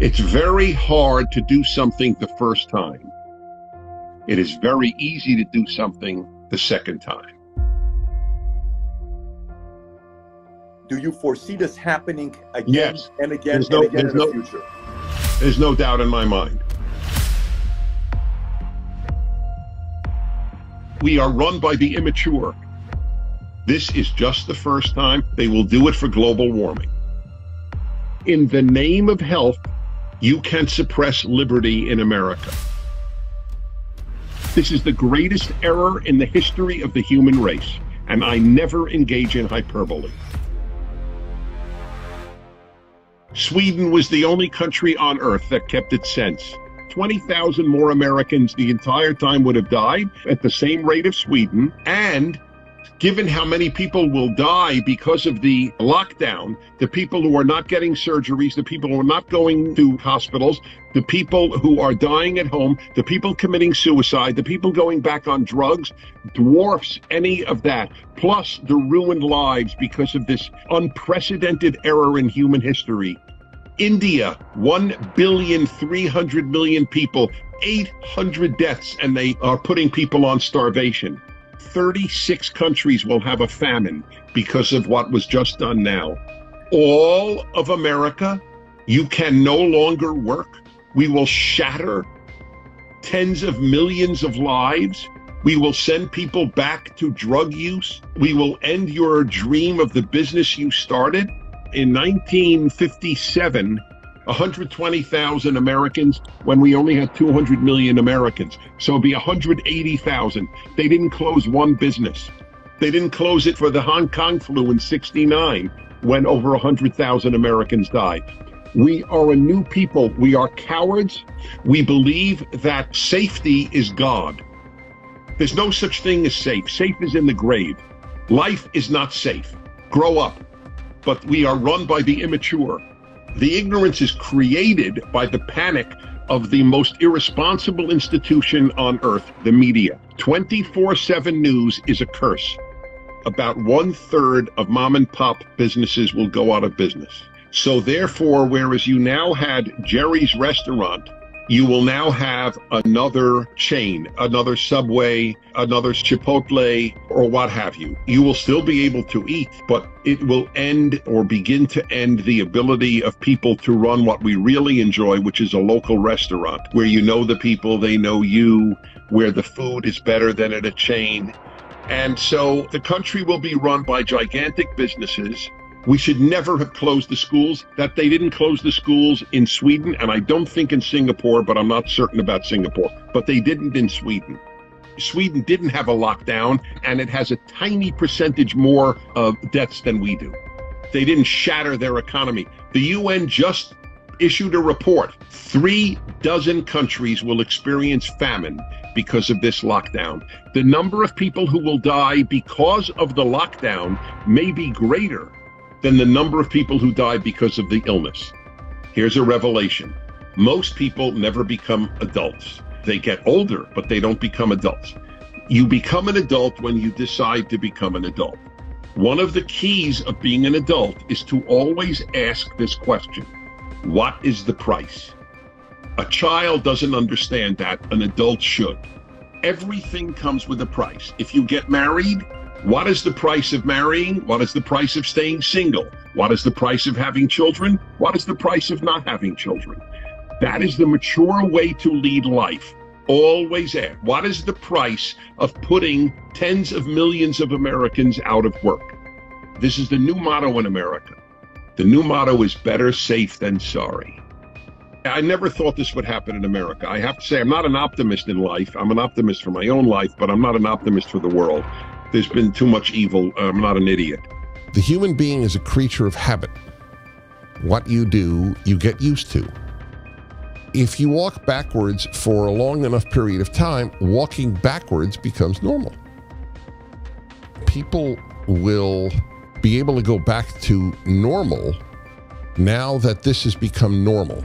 It's very hard to do something the first time. It is very easy to do something the second time. Do you foresee this happening again and again in the future? There's no doubt in my mind. We are run by the immature. This is just the first time. They will do it for global warming. In the name of health, you can suppress liberty in America. This is the greatest error in the history of the human race, and I never engage in hyperbole. Sweden was the only country on earth that kept its sense. 20,000 more Americans the entire time would have died at the same rate of Sweden, and given how many people will die because of the lockdown, the people who are not getting surgeries, the people who are not going to hospitals, the people who are dying at home, the people committing suicide, the people going back on drugs, dwarfs any of that, plus the ruined lives because of this unprecedented error in human history. India, 1,300,000,000 people, 800 deaths, and they are putting people on starvation. 36 countries will have a famine because of what was just done now. All of America, you can no longer work. We will shatter tens of millions of lives. We will send people back to drug use. We will end your dream of the business you started. In 1957, 120,000 Americans when we only had 200 million Americans. So it'd be 180,000. They didn't close one business. They didn't close it for the Hong Kong flu in '69 when over 100,000 Americans died. We are a new people. We are cowards. We believe that safety is God. There's no such thing as safe. Safe is in the grave. Life is not safe. Grow up. But we are run by the immature. The ignorance is created by the panic of the most irresponsible institution on earth, the media. 24/7 news is a curse. About 1/3 of mom and pop businesses will go out of business. So therefore, whereas you now had Jerry's restaurant, you will now have another chain, another Subway, another Chipotle, or what have you. You will still be able to eat, but it will end or begin to end the ability of people to run what we really enjoy, which is a local restaurant, where you know the people, they know you, where the food is better than at a chain. And so the country will be run by gigantic businesses. We should never have closed the schools. That they didn't close the schools in Sweden, and I don't think in Singapore, but I'm not certain about Singapore. But they didn't in Sweden. Sweden didn't have a lockdown, and it has a tiny percentage more of deaths than we do. They didn't shatter their economy. The UN just issued a report. 36 countries will experience famine because of this lockdown. The number of people who will die because of the lockdown may be greater than the number of people who die because of the illness. Here's a revelation. Most people never become adults. They get older, but they don't become adults. You become an adult when you decide to become an adult. One of the keys of being an adult is to always ask this question: what is the price? A child doesn't understand that. An adult should. Everything comes with a price. If you get married, what is the price of marrying? What is the price of staying single? What is the price of having children? What is the price of not having children? That is the mature way to lead life. Always ask, what is the price of putting tens of millions of Americans out of work? This is the new motto in America. The new motto is better safe than sorry. I never thought this would happen in America. I have to say, I'm not an optimist in life. I'm an optimist for my own life, but I'm not an optimist for the world. There's been too much evil. I'm not an idiot. The human being is a creature of habit. What you do, you get used to. If you walk backwards for a long enough period of time, walking backwards becomes normal. People will be able to go back to normal now that this has become normal.